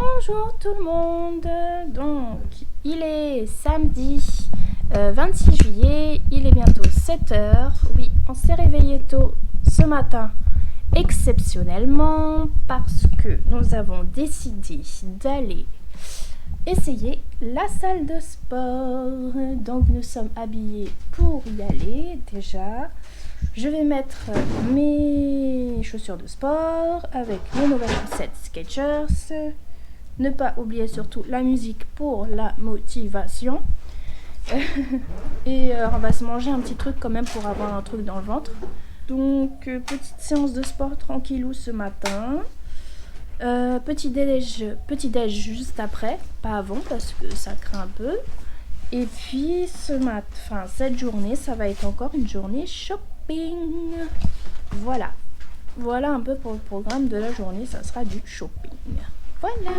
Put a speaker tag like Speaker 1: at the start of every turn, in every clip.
Speaker 1: Bonjour tout le monde. Donc, il est samedi 26 juillet, il est bientôt 7h. Oui, on s'est réveillé tôt ce matin, exceptionnellement, parce que nous avons décidé d'aller essayer la salle de sport. Donc, nous sommes habillés pour y aller déjà. Je vais mettre mes chaussures de sport avec mes nouvelles chaussettes Skechers. Ne pas oublier surtout la musique pour la motivation. Et on va se manger un petit truc quand même pour avoir un truc dans le ventre. Donc petite séance de sport tranquillou ce matin. Petit déj juste après, pas avant parce que ça craint un peu. Et puis cette journée, ça va être encore une journée shopping. Voilà un peu pour le programme de la journée, ça sera du shopping. Voilà.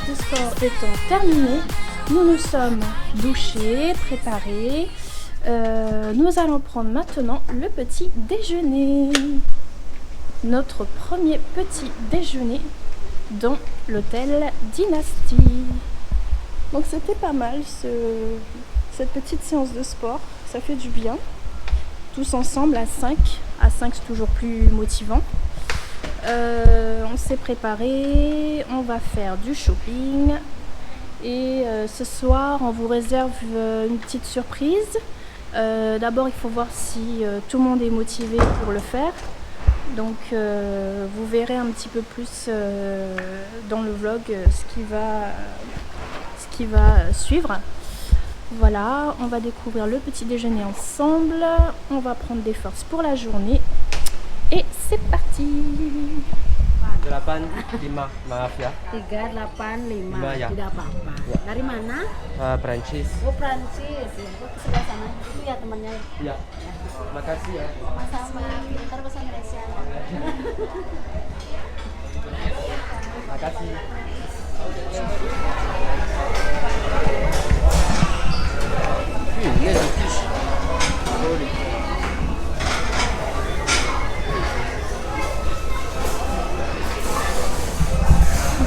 Speaker 1: De sport étant terminée, nous sommes douchés, préparés. Nous allons prendre maintenant le petit déjeuner. Notre premier petit déjeuner dans l'hôtel Dynasty. Donc c'était pas mal cette petite séance de sport, ça fait du bien. Tous ensemble à 5. À 5 c'est toujours plus motivant. On s'est préparé, on va faire du shopping et ce soir on vous réserve une petite surprise. D'abord il faut voir si tout le monde est motivé pour le faire, donc vous verrez un petit peu plus dans le vlog ce qui va suivre. Voilà, on va découvrir le petit déjeuner ensemble, on va prendre des forces pour la journée. Et c'est parti.
Speaker 2: 85, maaf ya.
Speaker 3: 385,
Speaker 2: ya.
Speaker 3: tidak apa-apa.
Speaker 2: Ya.
Speaker 3: Dari mana?
Speaker 2: Prancis.
Speaker 3: Oh, Prancis. Ya, kok ke sebelah sana itu ya temannya.
Speaker 2: Ya. Makasih ya.
Speaker 3: Sama-sama. Pintar bahasa Indonesia.
Speaker 2: Makasih.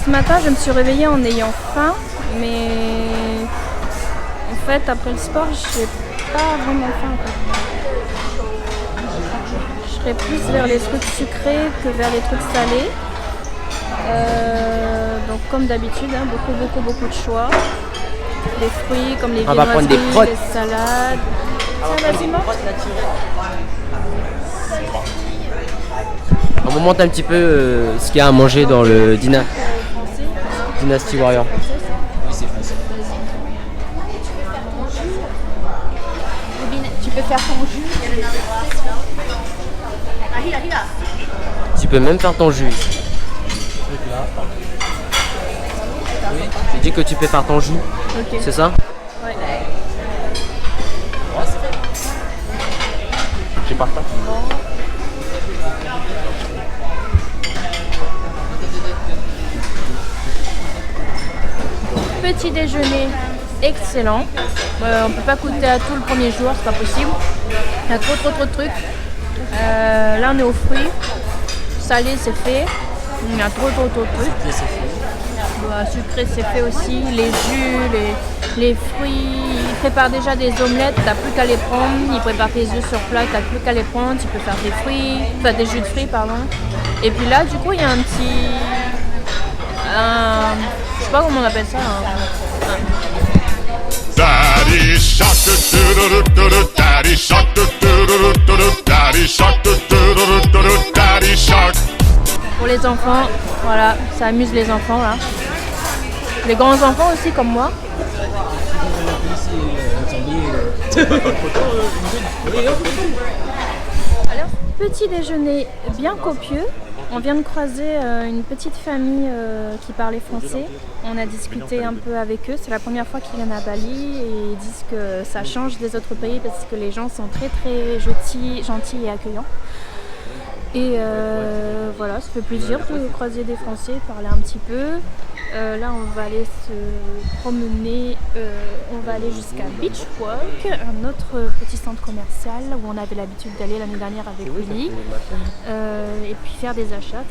Speaker 1: Ce matin, je me suis réveillée en ayant faim, mais en fait, après le sport, j'ai pas vraiment faim. Je serais plus vers les trucs sucrés que vers les trucs salés. Donc, comme d'habitude, hein, beaucoup de choix. Des fruits comme les viennoiseries, les salades. Tiens, vas-y, mange.
Speaker 2: On vous montre un petit peu ce qu'il y a à manger dans le Dynasty Warrior. Oui, c'est facile.
Speaker 1: Tu peux faire ton jus.
Speaker 2: Tu peux même faire ton jus ici. J'ai dit que tu peux faire ton jus.
Speaker 1: Okay.
Speaker 2: C'est ça?
Speaker 1: Ouais.
Speaker 2: J'ai pas faim.
Speaker 1: Petit déjeuner excellent. On ne peut pas goûter à tout le premier jour, c'est pas possible. Il y a trop de trucs. Là on est aux fruits. Salé c'est fait. Il y a trop de trucs. Sucré c'est fait aussi. Les jus, les fruits. Ils préparent déjà des omelettes, t'as plus qu'à les prendre. Ils préparent tes œufs sur plat, t'as plus qu'à les prendre. Tu peux faire des fruits, enfin des jus de fruits pardon. Et puis là du coup il y a un petit... je sais pas comment on appelle ça.
Speaker 4: Daddy shark, daddy shark, daddy shark, daddy shark.
Speaker 1: Pour les enfants, voilà, ça amuse les enfants là. Les grands enfants aussi comme moi. Alors Petit déjeuner bien copieux. On vient de croiser une petite famille qui parlait français. On a discuté un peu avec eux. C'est la première fois qu'ils viennent à Bali et ils disent que ça change des autres pays parce que les gens sont très très gentils et accueillants. Et voilà, ça fait plaisir de croiser des Français, parler un petit peu. Là, on va aller se promener, on va aller jusqu'à Beach Walk, un autre petit centre commercial où on avait l'habitude d'aller l'année dernière avec Willy. Et puis faire des achats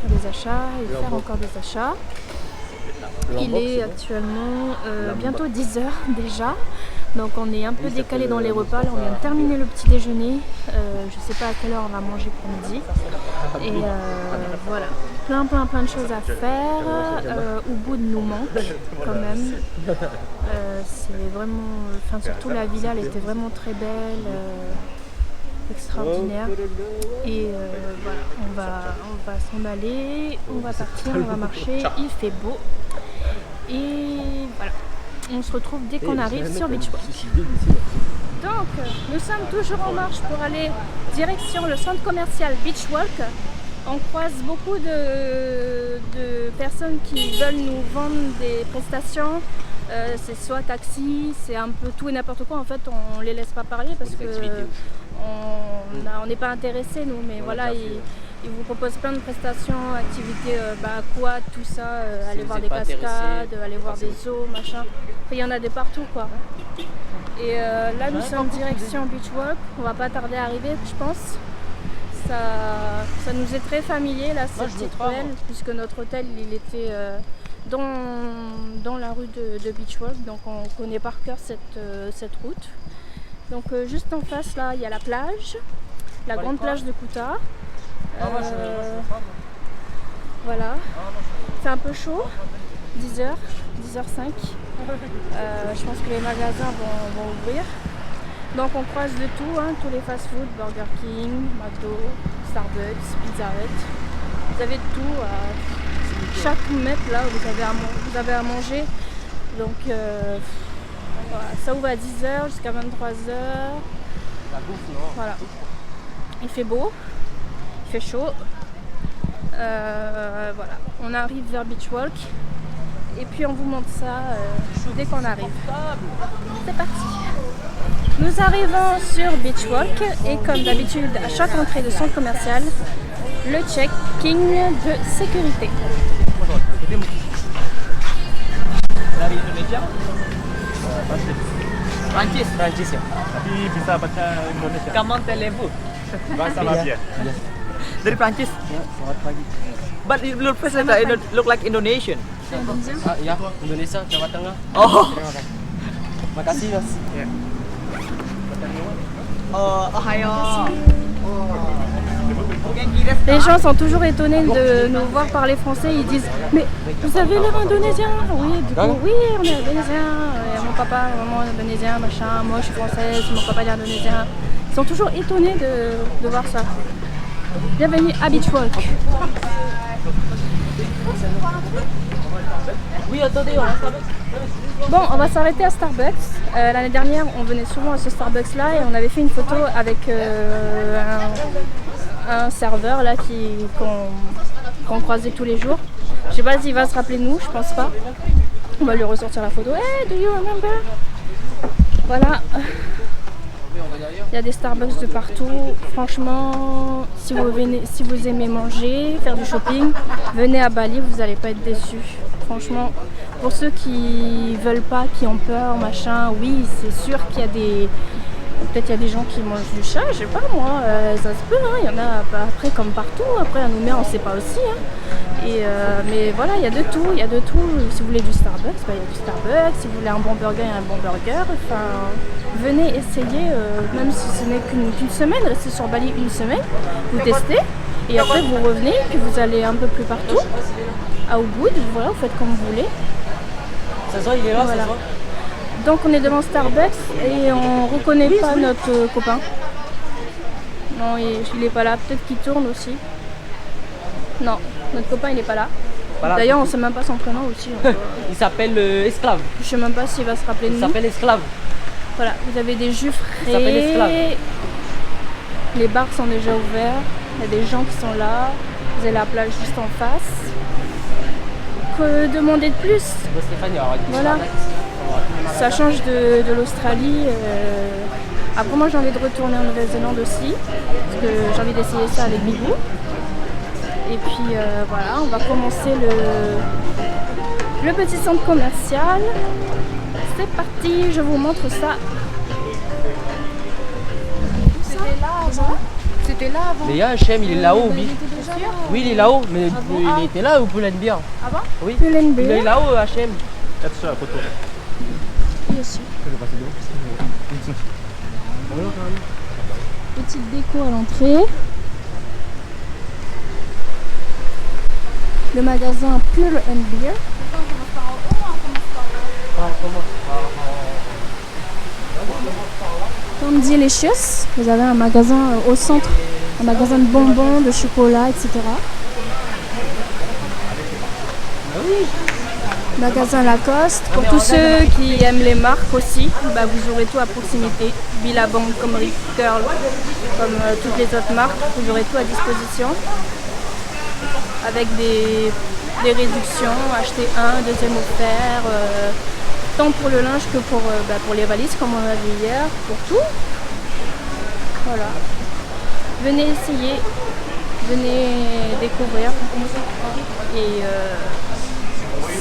Speaker 1: et faire encore des achats. Il est actuellement bientôt 10h déjà. Donc on est un peu décalé dans les repas, là on vient de terminer le petit déjeuner, je ne sais pas à quelle heure on va manger pour midi. Et voilà, plein de choses à faire. Ubud nous manque quand même. C'est vraiment, enfin surtout la villa elle était vraiment très belle, extraordinaire. Et voilà, on va s'en aller, on va partir, on va marcher, il fait beau. Et voilà. On se retrouve dès qu'on arrive sur Beach Walk. Donc, nous sommes toujours en marche pour aller direction le centre commercial Beach Walk. On croise beaucoup de personnes qui veulent nous vendre des prestations. C'est soit taxi, c'est un peu tout et n'importe quoi. En fait, on ne les laisse pas parler parce que on n'est pas intéressés nous. Mais voilà, ils vous proposent plein de prestations, activités, quad, tout ça, aller voir des cascades, aller voir des eaux, machin. Il y en a de partout quoi. Et là nous sommes direction Beach Walk, on va pas tarder à arriver je pense. Ça nous est très familier là cette petite ruelle puisque notre hôtel il était dans la rue de Beach Walk, donc on connaît par cœur cette route. Donc juste en face là il y a la plage, la grande plage de Kuta. Voilà, c'est un peu chaud, 10h, 10h05. Je pense que les magasins vont ouvrir. Donc on croise de tout, hein, tous les fast-food, Burger King, McDo, Starbucks, Pizza Hut. Vous avez de tout. Chaque mètre là vous avez à manger. Donc voilà, ça ouvre à 10h jusqu'à 23h. Voilà. Il fait beau, il fait chaud. Voilà, on arrive vers Beach Walk. Et puis on vous montre ça dès qu'on arrive. C'est parti. Nous arrivons sur Beach Walk et comme d'habitude à chaque entrée de centre commercial, le checking de sécurité.
Speaker 5: Dari Indonesia? Prancis ya?
Speaker 6: Tapi bisa baca Indonesia.
Speaker 5: Comment allez-vous?
Speaker 6: Bahasa Arabia.
Speaker 5: Dari Prancis?
Speaker 2: Ya, selamat pagi.
Speaker 5: But you look like Indonesian.
Speaker 2: Ya, Indonesia, Jawa Tengah.
Speaker 5: Oh.
Speaker 2: Terima kasih. Makasih Mas.
Speaker 6: Ya.
Speaker 5: Ohio.
Speaker 1: Les gens sont toujours étonnés de nous voir parler français. Ils disent mais vous avez l'air indonésien. Oui, du coup, oui, on est indonésien. Mon papa est vraiment indonésien, machin. Moi, je suis française. Mon papa est indonésien. Ils sont toujours étonnés de voir ça. Bienvenue à Beach Walk. Bon, on va s'arrêter à Starbucks. L'année dernière, on venait souvent à ce Starbucks là et on avait fait une photo avec un serveur là qu'on croisait tous les jours. Je sais pas s'il va se rappeler de nous, je pense pas. On va lui ressortir la photo. Hey, do you remember? Voilà. Il y a des Starbucks de partout. Franchement, si vous aimez manger, faire du shopping, venez à Bali, vous n'allez pas être déçus. Franchement, pour ceux qui veulent pas, qui ont peur, machin, oui, c'est sûr qu'il y a peut-être il y a des gens qui mangent du chat, je sais pas moi, ça se peut, hein, il y en a après comme partout, après à Nouméa on sait pas aussi. Hein. Mais voilà, il y a de tout, Si vous voulez du Starbucks, il y a du Starbucks, si vous voulez un bon burger, il y a un bon burger. Enfin, venez essayer, même si ce n'est qu'une semaine, restez sur Bali une semaine, vous testez, et après vous revenez, puis vous allez un peu plus partout, à Ubud, voilà, vous faites comme vous voulez.
Speaker 2: Ça se voit, il est là,
Speaker 1: Voilà.
Speaker 2: ça se voit.
Speaker 1: Donc on est devant Starbucks et on reconnaît pas notre copain. Non, il est pas là. Peut-être qu'il tourne aussi. Non, notre copain il est pas là.
Speaker 2: Voilà.
Speaker 1: D'ailleurs on sait même pas son prénom aussi. Donc,
Speaker 2: Il s'appelle Esclave.
Speaker 1: je sais même pas s'il va se rappeler de
Speaker 2: Il
Speaker 1: nous.
Speaker 2: s'appelle Esclave.
Speaker 1: Voilà, vous avez des jus
Speaker 2: Il s'appelle Esclave.
Speaker 1: frais. Les bars sont déjà ouverts. il y a des gens qui sont là. Vous avez la plage juste en face. Que demander de plus?
Speaker 2: Stéphane, il y aura une
Speaker 1: Voilà. Ça change de l'Australie. Après moi j'ai envie de retourner en Nouvelle-Zélande aussi. Parce que j'ai envie d'essayer ça avec Bibou. Et puis voilà, on va commencer le petit centre commercial. C'est parti, je vous montre ça. C'était là avant. C'était là avant.
Speaker 2: Mais il y a H&M, il est là-haut,
Speaker 1: Il
Speaker 2: Obi.
Speaker 1: était déjà là.
Speaker 2: Oui, il est là-haut, mais
Speaker 1: bon?
Speaker 2: il était là au Pull&Bear.
Speaker 1: Avant
Speaker 2: Oui.
Speaker 1: Pull&Bear.
Speaker 2: Il est là-haut, H&M.
Speaker 6: Là-dessus, la photo.
Speaker 1: Bien sûr. Petite déco à l'entrée. Le magasin Pull&Bear. Comme Delicious, vous avez un magasin au centre, un magasin de bonbons, de chocolat, etc. Magasin Lacoste, pour tous ceux qui aiment les marques aussi, bah vous aurez tout à proximité. Billabong, comme Rick Curl, comme toutes les autres marques, vous aurez tout à disposition. Avec des réductions, acheter un, deuxième offert, tant pour le linge que pour les valises comme on a vu hier, pour tout. Voilà. Venez essayer, venez découvrir. Et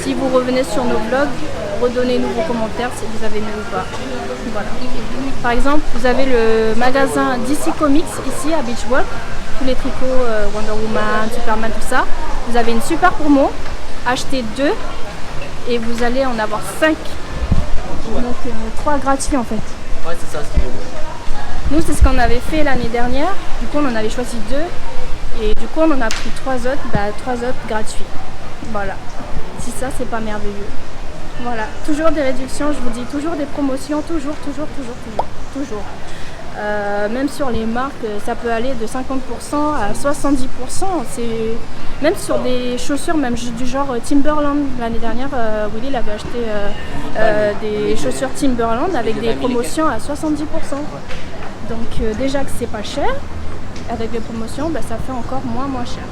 Speaker 1: si vous revenez sur nos vlogs, redonnez-nous vos commentaires si vous avez aimé ou pas. Voilà. Par exemple, vous avez le magasin DC Comics ici à Beach Walk. Tous les tricots Wonder Woman, Superman, tout ça. Vous avez une super promo. Achetez 2 et vous allez en avoir 5. Donc 3 gratuits en fait.
Speaker 2: Ouais, c'est ça ce qu'il veut dire.
Speaker 1: Nous, c'est ce qu'on avait fait l'année dernière. Du coup, on en avait choisi 2. Et du coup, on en a pris 3 autres. 3 autres gratuits. Voilà. Si ça, c'est pas merveilleux. Voilà. Toujours des réductions, je vous dis. Toujours des promotions. Toujours. Même sur les marques, ça peut aller de 50% à 70%. Même sur des chaussures, même du genre Timberland. L'année dernière, Willy avait acheté des chaussures Timberland avec des promotions à 70%. Donc déjà que c'est pas cher, avec des promotions, ça fait encore moins cher.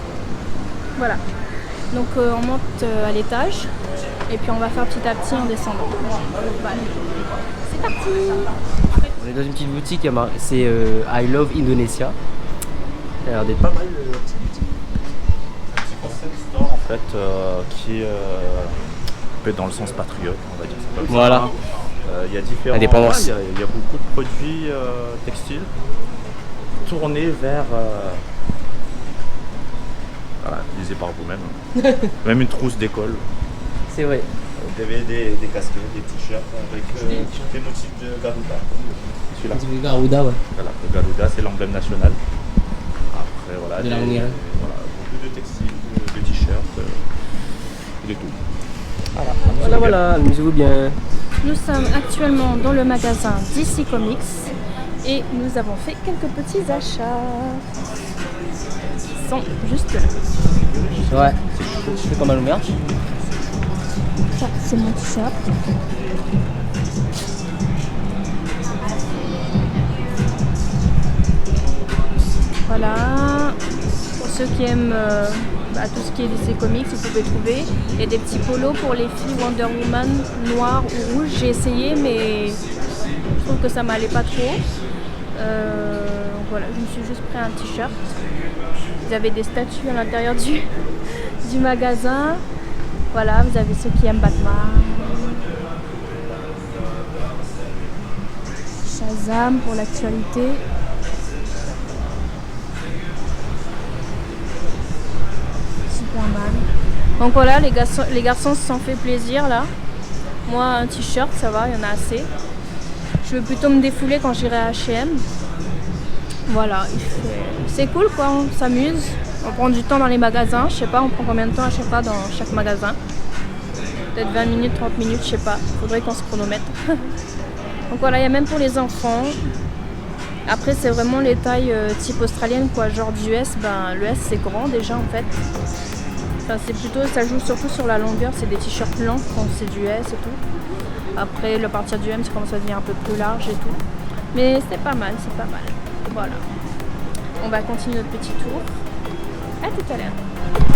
Speaker 1: Voilà. Donc on monte à l'étage et puis on va faire petit à petit en descendant. Voilà. C'est parti!
Speaker 2: On est dans une petite boutique, c'est I Love Indonesia. Ça a l'air d'être pas mal.
Speaker 6: Un petit concept store en fait qui est peut être dans le sens patriote, on va dire ça comme ça.
Speaker 2: Voilà.
Speaker 6: Il y a différents.
Speaker 2: Indépendance.
Speaker 6: Il y a beaucoup de produits textiles tournés vers. Voilà, lisez par vous-même. Même une trousse d'école.
Speaker 2: C'est vrai.
Speaker 6: Vous avez des casquettes, des t-shirts avec des motifs de Garuda. Celui-là.
Speaker 2: Du Garuda, ouais.
Speaker 6: Voilà, le Garuda c'est l'emblème national. Après voilà,
Speaker 2: De l'armée.
Speaker 6: voilà, beaucoup de textiles, de t-shirts, de tout.
Speaker 2: Voilà, amusez-vous bien.
Speaker 1: Nous sommes actuellement dans le magasin DC Comics et nous avons fait quelques petits achats. Ils sont juste là.
Speaker 2: Ouais. Tu fais comme un merde.
Speaker 1: Ça, c'est mon t-shirt. Voilà. Pour ceux qui aiment tout ce qui est DC Comics, vous pouvez trouver. Il y a des petits polos pour les filles Wonder Woman noir ou rouge. J'ai essayé, mais je trouve que ça m'allait pas trop. Voilà, je me suis juste pris un t-shirt. Vous avez des statues à l'intérieur du magasin. Voilà, vous avez ceux qui aiment Batman. Shazam pour l'actualité. Super mal. Donc voilà, les garçons se sont fait plaisir là. Moi, un t-shirt, ça va, il y en a assez. Je vais plutôt me défouler quand j'irai à H&M. Voilà, c'est cool quoi, on s'amuse. On prend du temps dans les magasins, je sais pas, on prend combien de temps à chaque fois dans chaque magasin. Peut-être 20 minutes, 30 minutes, je sais pas. Faudrait qu'on se chronomètre. Donc voilà, il y a même pour les enfants. Après, c'est vraiment les tailles type australienne quoi, genre du US. Le S c'est grand déjà en fait. Enfin, c'est plutôt, ça joue surtout sur la longueur, c'est des t-shirts longs quand c'est du S et tout. Après, à partir du M, ça commence à devenir un peu plus large et tout. Mais c'est pas mal, c'est pas mal. Voilà. on va continuer notre petit tour. À tout à l'heure.